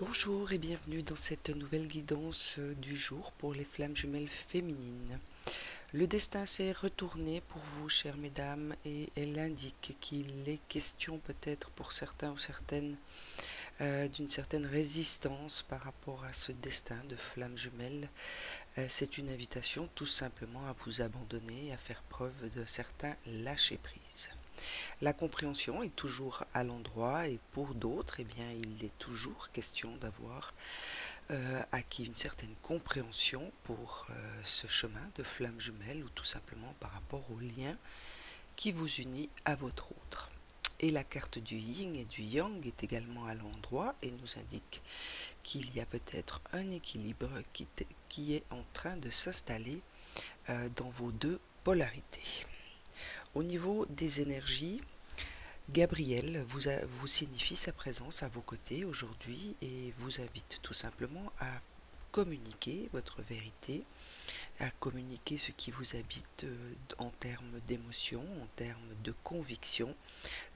Bonjour et bienvenue dans cette nouvelle guidance du jour pour les flammes jumelles féminines. Le destin s'est retourné pour vous, chères mesdames, et elle indique qu'il est question peut-être pour certains ou certaines d'une certaine résistance par rapport à ce destin de flamme jumelle. C'est une invitation tout simplement à vous abandonner, à faire preuve de certains lâcher-prise. La compréhension est toujours à l'endroit et pour d'autres, eh bien, il est toujours question d'avoir acquis une certaine compréhension pour ce chemin de flamme jumelle ou tout simplement par rapport au lien qui vous unit à votre autre. Et la carte du yin et du yang est également à l'endroit et nous indique qu'il y a peut-être un équilibre qui est en train de s'installer dans vos deux polarités. Au niveau des énergies, Gabriel vous signifie sa présence à vos côtés aujourd'hui et vous invite tout simplement à communiquer votre vérité, à communiquer ce qui vous habite en termes d'émotion, en termes de conviction.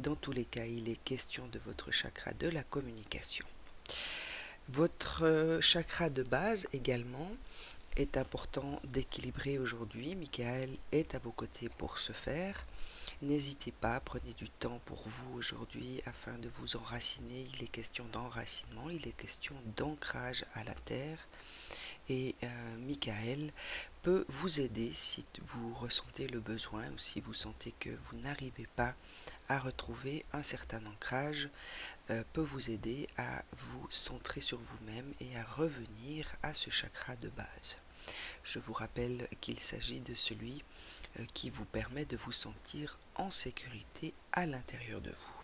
Dans tous les cas, il est question de votre chakra de la communication. Votre chakra de base également est important d'équilibrer aujourd'hui. Michael est à vos côtés pour ce faire. N'hésitez pas, prenez du temps pour vous aujourd'hui afin de vous enraciner. Il est question d'enracinement, il est question d'ancrage à la terre. Et Michael peut vous aider si vous ressentez le besoin ou si vous sentez que vous n'arrivez pas à retrouver un certain ancrage, peut vous aider à vous centrer sur vous-même et à revenir à ce chakra de base. Je vous rappelle qu'il s'agit de celui qui vous permet de vous sentir en sécurité à l'intérieur de vous.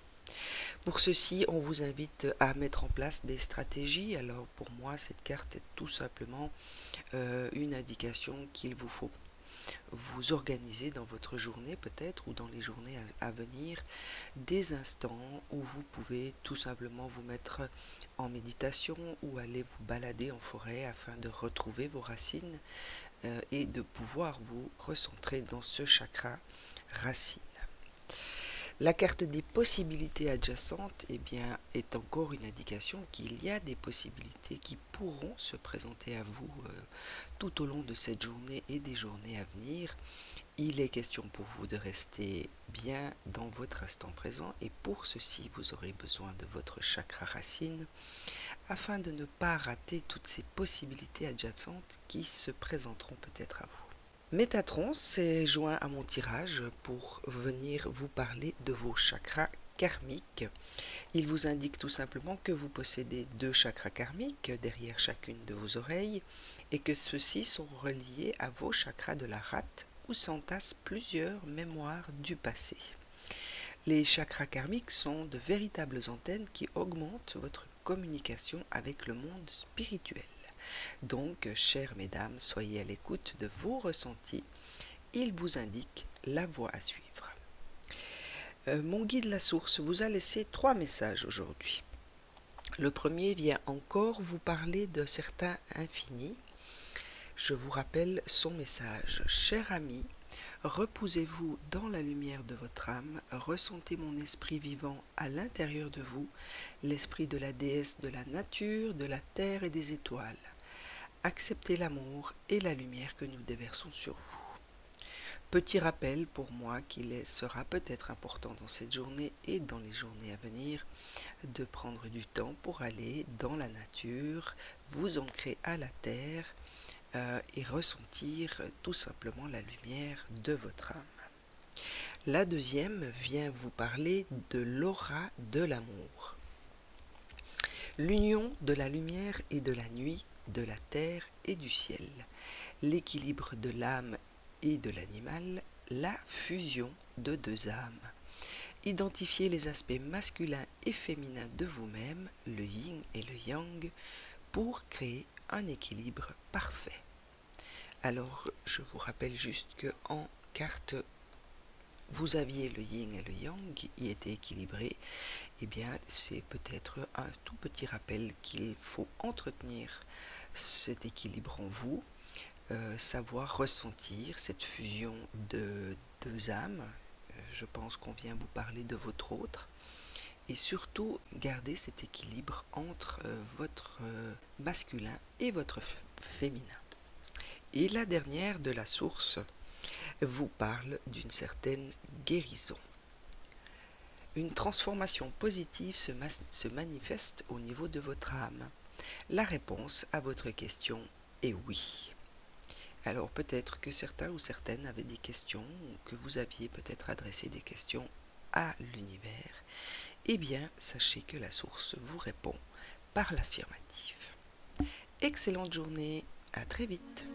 Pour ceci, on vous invite à mettre en place des stratégies. Alors pour moi, cette carte est tout simplement une indication qu'il vous faut vous organiser dans votre journée peut-être ou dans les journées à venir des instants où vous pouvez tout simplement vous mettre en méditation ou aller vous balader en forêt afin de retrouver vos racines et de pouvoir vous recentrer dans ce chakra racine. La carte des possibilités adjacentes est encore une indication qu'il y a des possibilités qui pourront se présenter à vous tout au long de cette journée et des journées à venir. Il est question pour vous de rester bien dans votre instant présent et pour ceci vous aurez besoin de votre chakra racine afin de ne pas rater toutes ces possibilités adjacentes qui se présenteront peut-être à vous. Métatron s'est joint à mon tirage pour venir vous parler de vos chakras karmiques. Il vous indique tout simplement que vous possédez 2 chakras karmiques derrière chacune de vos oreilles et que ceux-ci sont reliés à vos chakras de la rate où s'entassent plusieurs mémoires du passé. Les chakras karmiques sont de véritables antennes qui augmentent votre communication avec le monde spirituel. Donc, chères mesdames, soyez à l'écoute de vos ressentis. Il vous indique la voie à suivre. Mon guide La Source vous a laissé 3 messages aujourd'hui. Le premier vient encore vous parler de certains infinis. Je vous rappelle son message. Cher ami, reposez-vous dans la lumière de votre âme, ressentez mon esprit vivant à l'intérieur de vous, l'esprit de la déesse de la nature, de la terre et des étoiles. Acceptez l'amour et la lumière que nous déversons sur vous. Petit rappel pour moi qu'il sera peut-être important dans cette journée et dans les journées à venir de prendre du temps pour aller dans la nature, vous ancrer à la terre et ressentir tout simplement la lumière de votre âme. La deuxième vient vous parler de l'aura de l'amour. L'union de la lumière et de la nuit, de la terre et du ciel, l'équilibre de l'âme et de l'animal, la fusion de 2 âmes. Identifiez les aspects masculins et féminins de vous-même, le yin et le yang, pour créer un équilibre parfait. Alors, je vous rappelle juste que en carte, vous aviez le yin et le yang qui étaient équilibrés. Eh bien, c'est peut-être un tout petit rappel qu'il faut entretenir cet équilibre en vous, savoir ressentir cette fusion de 2 âmes. Je pense qu'on vient vous parler de votre autre et surtout garder cet équilibre entre votre masculin et votre féminin. Et la dernière de la source vous parle d'une certaine guérison. Une transformation positive se manifeste au niveau de votre âme. La réponse à votre question est oui. Alors peut-être que certains ou certaines avaient des questions, ou que vous aviez peut-être adressé des questions à l'univers. Eh bien, sachez que la source vous répond par l'affirmative. Excellente journée, à très vite.